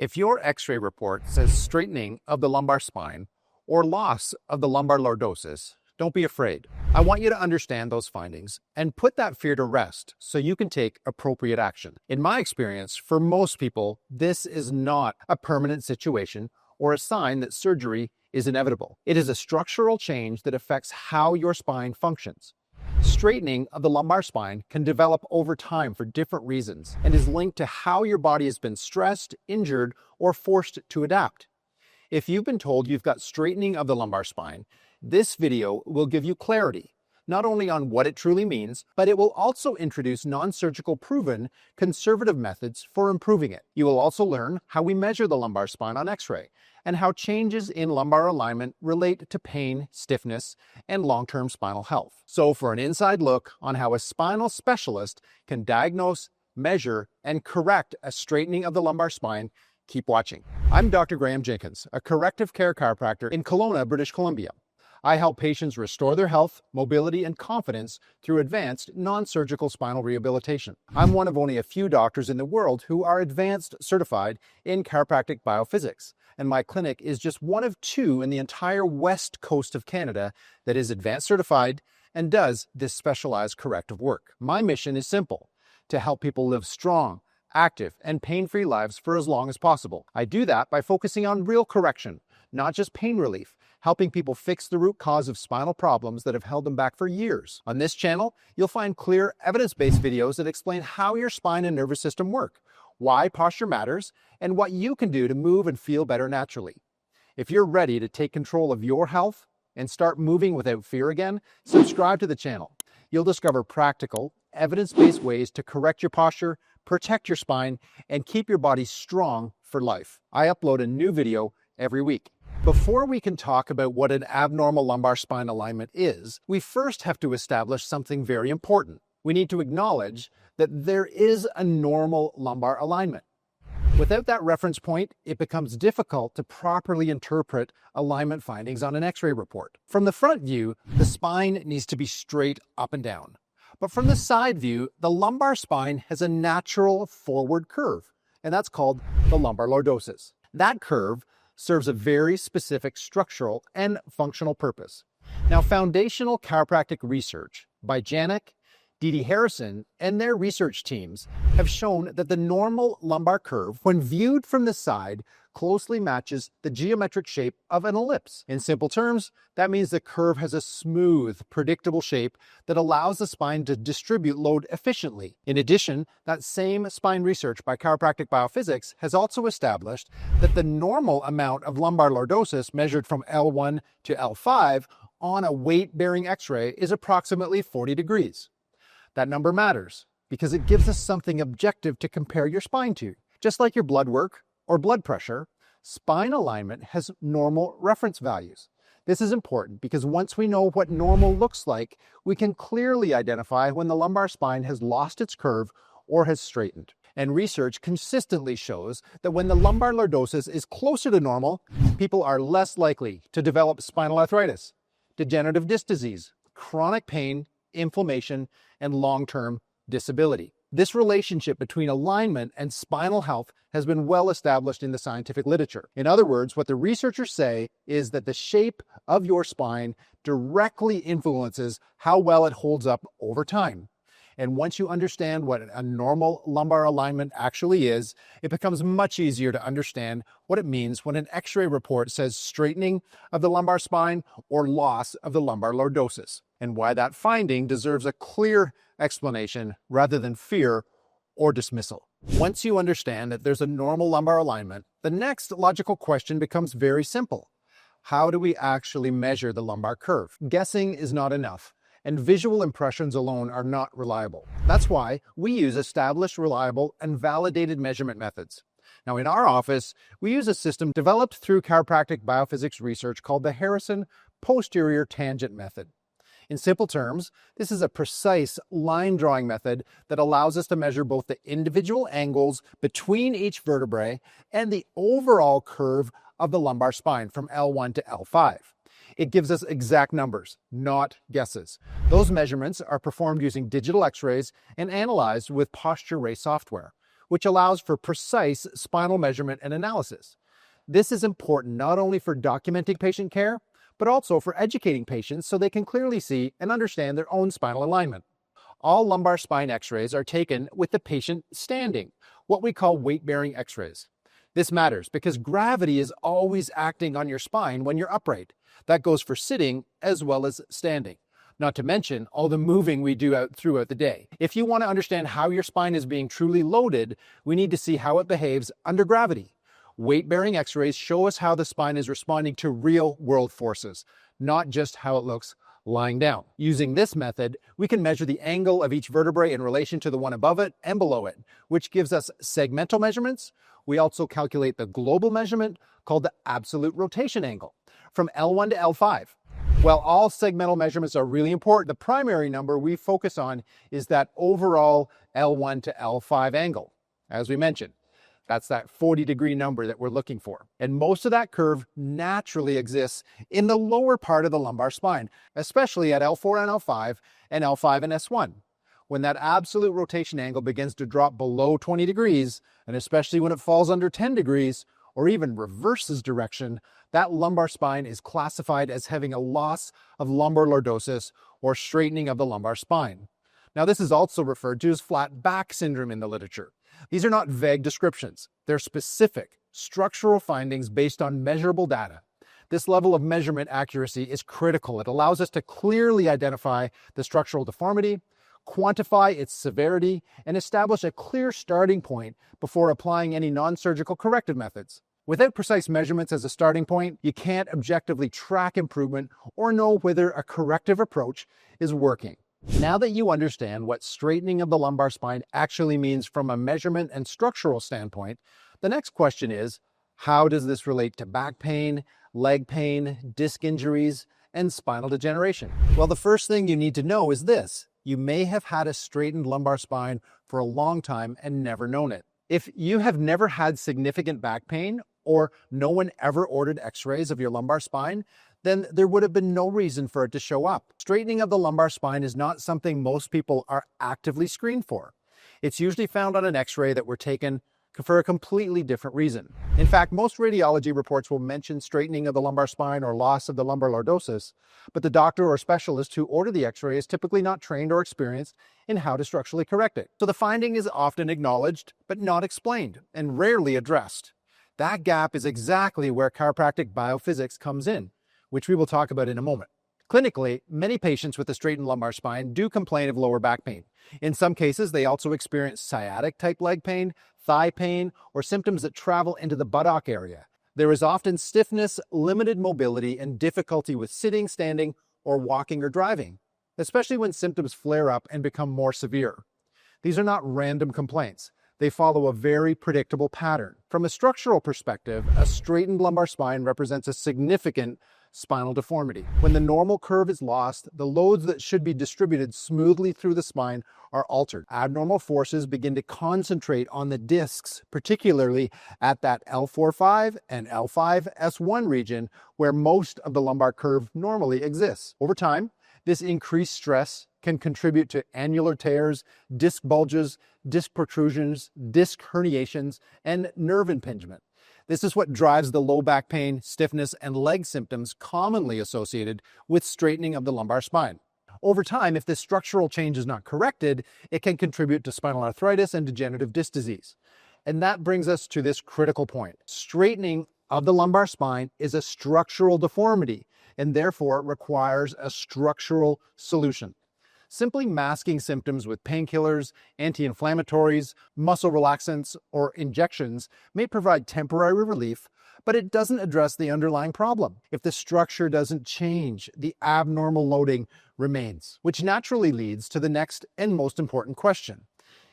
If your X-ray report says straightening of the lumbar spine or loss of the lumbar lordosis, don't be afraid. I want you to understand those findings and put that fear to rest so you can take appropriate action. In my experience, for most people, this is not a permanent situation or a sign that surgery is inevitable. It is a structural change that affects how your spine functions. Straightening of the lumbar spine can develop over time for different reasons and is linked to how your body has been stressed, injured, or forced to adapt. If you've been told you've got straightening of the lumbar spine, this video will give you clarity, not only on what it truly means, but it will also introduce non-surgical proven conservative methods for improving it. You will also learn how we measure the lumbar spine on X-ray and how changes in lumbar alignment relate to pain, stiffness, and long-term spinal health. So for an inside look on how a spinal specialist can diagnose, measure, and correct a straightening of the lumbar spine, keep watching. I'm Dr. Jenkins, a corrective care chiropractor in Kelowna, British Columbia. I help patients restore their health, mobility, and confidence through advanced non-surgical spinal rehabilitation. I'm one of only a few doctors in the world who are advanced certified in chiropractic biophysics, and my clinic is just one of two in the entire west coast of Canada that is advanced certified and does this specialized corrective work. My mission is simple: to help people live strong, active, and pain-free lives for as long as possible. I do that by focusing on real correction, not just pain relief, helping people fix the root cause of spinal problems that have held them back for years. On this channel, you'll find clear, evidence-based videos that explain how your spine and nervous system work, why posture matters, and what you can do to move and feel better naturally. If you're ready to take control of your health and start moving without fear again, subscribe to the channel. You'll discover practical, evidence-based ways to correct your posture, protect your spine, and keep your body strong for life. I upload a new video every week. Before we can talk about what an abnormal lumbar spine alignment is, we first have to establish something very important. We need to acknowledge that there is a normal lumbar alignment. Without that reference point, it becomes difficult to properly interpret alignment findings on an X-ray report. From the front view, the spine needs to be straight up and down. But from the side view, the lumbar spine has a natural forward curve, and that's called the lumbar lordosis. That curve serves a very specific structural and functional purpose. Now, foundational chiropractic research by Janek, Didi Harrison, and their research teams have shown that the normal lumbar curve, when viewed from the side, closely matches the geometric shape of an ellipse. In simple terms, that means the curve has a smooth, predictable shape that allows the spine to distribute load efficiently. In addition, that same spine research by Chiropractic BioPhysics has also established that the normal amount of lumbar lordosis measured from L1 to L5 on a weight-bearing X-ray is approximately 40 degrees. That number matters because it gives us something objective to compare your spine to. Just like your blood work or blood pressure, spine alignment has normal reference values. This is important because once we know what normal looks like, we can clearly identify when the lumbar spine has lost its curve or has straightened. And research consistently shows that when the lumbar lordosis is closer to normal, people are less likely to develop spinal arthritis, degenerative disc disease, chronic pain, inflammation, and long-term disability. This relationship between alignment and spinal health has been well established in the scientific literature. In other words, what the researchers say is that the shape of your spine directly influences how well it holds up over time. And once you understand what a normal lumbar alignment actually is, it becomes much easier to understand what it means when an X-ray report says straightening of the lumbar spine or loss of the lumbar lordosis, and why that finding deserves a clear explanation rather than fear or dismissal. Once you understand that there's a normal lumbar alignment, the next logical question becomes very simple. How do we actually measure the lumbar curve? Guessing is not enough, and visual impressions alone are not reliable. That's why we use established, reliable, and validated measurement methods. Now, in our office, we use a system developed through chiropractic biophysics research called the Harrison posterior tangent method. In simple terms, this is a precise line drawing method that allows us to measure both the individual angles between each vertebrae and the overall curve of the lumbar spine from L1 to L5. It gives us exact numbers, not guesses. Those measurements are performed using digital X-rays and analyzed with posture ray software. which allows for precise spinal measurement and analysis. This is important not only for documenting patient care, but also for educating patients so they can clearly see and understand their own spinal alignment. All lumbar spine x-rays are taken with the patient standing, what we call weight-bearing x-rays. This matters because gravity is always acting on your spine when you're upright. That goes for sitting as well as standing. Not to mention all the moving we do throughout the day. If you want to understand how your spine is being truly loaded, we need to see how it behaves under gravity. Weight-bearing x-rays show us how the spine is responding to real-world forces, not just how it looks lying down. Using this method, we can measure the angle of each vertebrae in relation to the one above it and below it, which gives us segmental measurements. We also calculate the global measurement called the absolute rotation angle from L1 to L5. While all segmental measurements are really important, the primary number we focus on is that overall L1 to L5 angle. As we mentioned, that's that 40-degree number that we're looking for. And most of that curve naturally exists in the lower part of the lumbar spine, especially at L4 and L5 and L5 and S1. When that absolute rotation angle begins to drop below 20 degrees, and especially when it falls under 10 degrees, or even reverses direction, that lumbar spine is classified as having a loss of lumbar lordosis or straightening of the lumbar spine. Now, this is also referred to as flat back syndrome in the literature. These are not vague descriptions. They're specific, structural findings based on measurable data. This level of measurement accuracy is critical. It allows us to clearly identify the structural deformity, quantify its severity, and establish a clear starting point before applying any non-surgical corrective methods. Without precise measurements as a starting point, you can't objectively track improvement or know whether a corrective approach is working. Now that you understand what straightening of the lumbar spine actually means from a measurement and structural standpoint, the next question is, how does this relate to back pain, leg pain, disc injuries, and spinal degeneration? Well, the first thing you need to know is this. You may have had a straightened lumbar spine for a long time and never known it. If you have never had significant back pain or no one ever ordered x-rays of your lumbar spine, then there would have been no reason for it to show up. Straightening of the lumbar spine is not something most people are actively screened for. It's usually found on an x-ray that were taken for a completely different reason. In fact, most radiology reports will mention straightening of the lumbar spine or loss of the lumbar lordosis, but the doctor or specialist who ordered the x-ray is typically not trained or experienced in how to structurally correct it. So the finding is often acknowledged, but not explained, and rarely addressed. That gap is exactly where chiropractic biophysics comes in, which we will talk about in a moment. Clinically, many patients with a straightened lumbar spine do complain of lower back pain. In some cases, they also experience sciatic-type leg pain, thigh pain, or symptoms that travel into the buttock area. There is often stiffness, limited mobility, and difficulty with sitting, standing, or walking or driving, especially when symptoms flare up and become more severe. These are not random complaints. They follow a very predictable pattern. From a structural perspective, a straightened lumbar spine represents a significant spinal deformity. When the normal curve is lost, the loads that should be distributed smoothly through the spine are altered. Abnormal forces begin to concentrate on the discs, particularly at that L4-5 and L5-S1 region where most of the lumbar curve normally exists. Over time, this increased stress can contribute to annular tears, disc bulges, disc protrusions, disc herniations, and nerve impingement. This is what drives the low back pain, stiffness, and leg symptoms commonly associated with straightening of the lumbar spine. Over time, if this structural change is not corrected, it can contribute to spinal arthritis and degenerative disc disease. And that brings us to this critical point. Straightening of the lumbar spine is a structural deformity and therefore requires a structural solution. Simply masking symptoms with painkillers, anti-inflammatories, muscle relaxants, or injections may provide temporary relief, but it doesn't address the underlying problem. If the structure doesn't change, the abnormal loading remains, which naturally leads to the next and most important question.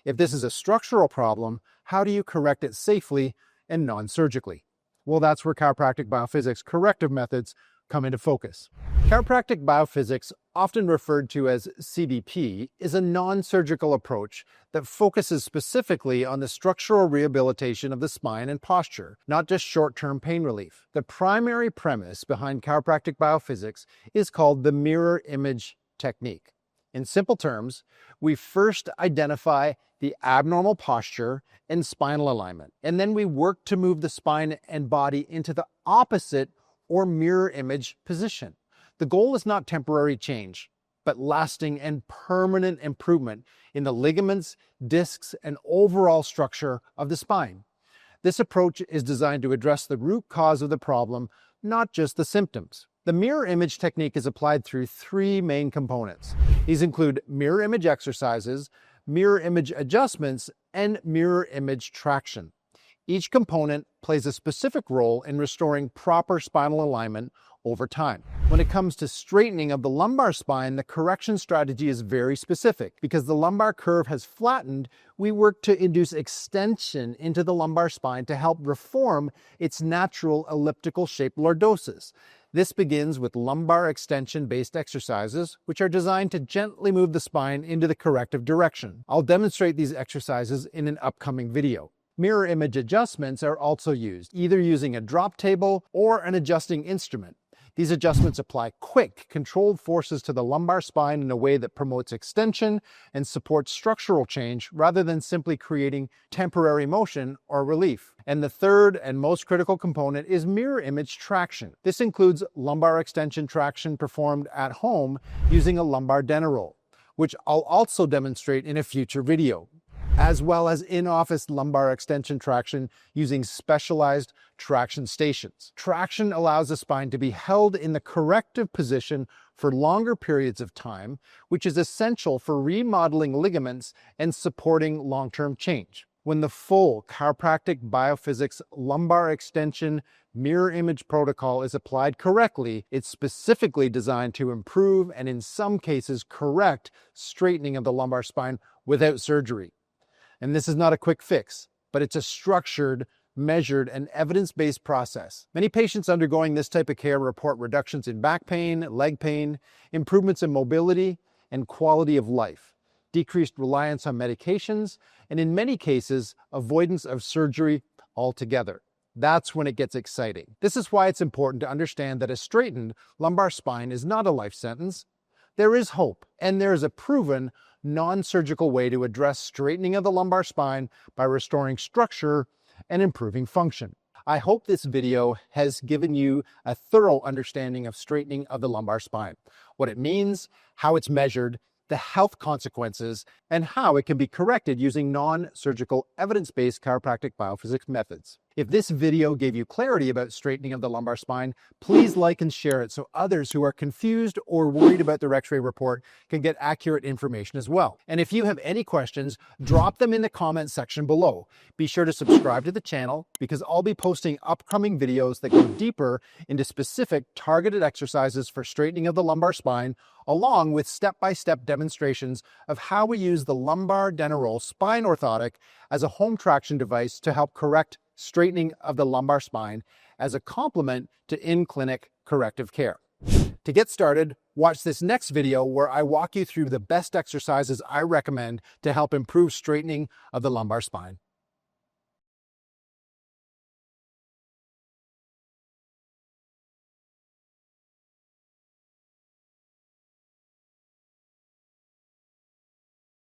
If this is a structural problem, how do you correct it safely and non-surgically? Well, that's where chiropractic biophysics corrective methods come into focus. Chiropractic biophysics, often referred to as CBP, is a non-surgical approach that focuses specifically on the structural rehabilitation of the spine and posture, not just short-term pain relief. The primary premise behind chiropractic biophysics is called the mirror image technique. In simple terms, we first identify the abnormal posture, and spinal alignment. And then we work to move the spine and body into the opposite or mirror image position. The goal is not temporary change, but lasting and permanent improvement in the ligaments, discs, and overall structure of the spine. This approach is designed to address the root cause of the problem, not just the symptoms. The mirror image technique is applied through three main components. These include mirror image exercises, mirror image adjustments, and mirror image traction. Each component plays a specific role in restoring proper spinal alignment over time. When it comes to straightening of the lumbar spine, the correction strategy is very specific. Because the lumbar curve has flattened, we work to induce extension into the lumbar spine to help reform its natural elliptical shaped lordosis. This begins with lumbar extension-based exercises, which are designed to gently move the spine into the corrective direction. I'll demonstrate these exercises in an upcoming video. Mirror image adjustments are also used, either using a drop table or an adjusting instrument. These adjustments apply quick, controlled forces to the lumbar spine in a way that promotes extension and supports structural change rather than simply creating temporary motion or relief. And the third and most critical component is mirror image traction. This includes lumbar extension traction performed at home using a lumbar roll, which I'll also demonstrate in a future video, as well as in-office lumbar extension traction using specialized traction stations. Traction allows the spine to be held in the corrective position for longer periods of time, which is essential for remodeling ligaments and supporting long-term change. When the full Chiropractic BioPhysics lumbar extension mirror image protocol is applied correctly, it's specifically designed to improve and in some cases correct straightening of the lumbar spine without surgery. And this is not a quick fix, but it's a structured, measured, and evidence-based process. Many patients undergoing this type of care report reductions in back pain, leg pain, improvements in mobility, and quality of life, decreased reliance on medications, and in many cases, avoidance of surgery altogether. That's when it gets exciting. This is why it's important to understand that a straightened lumbar spine is not a life sentence. There is hope, and there is a proven non-surgical way to address straightening of the lumbar spine by restoring structure and improving function. I hope this video has given you a thorough understanding of straightening of the lumbar spine, what it means, how it's measured, the health consequences, and how it can be corrected using non-surgical evidence-based chiropractic biophysics methods. If this video gave you clarity about straightening of the lumbar spine, please like and share it so others who are confused or worried about their X-ray report can get accurate information as well. And if you have any questions, drop them in the comment section below. Be sure to subscribe to the channel because I'll be posting upcoming videos that go deeper into specific targeted exercises for straightening of the lumbar spine, along with step-by-step demonstrations of how we use the lumbar roll spine orthotic as a home traction device to help correct straightening of the lumbar spine as a complement to in-clinic corrective care. To get started, watch this next video where I walk you through the best exercises I recommend to help improve straightening of the lumbar spine.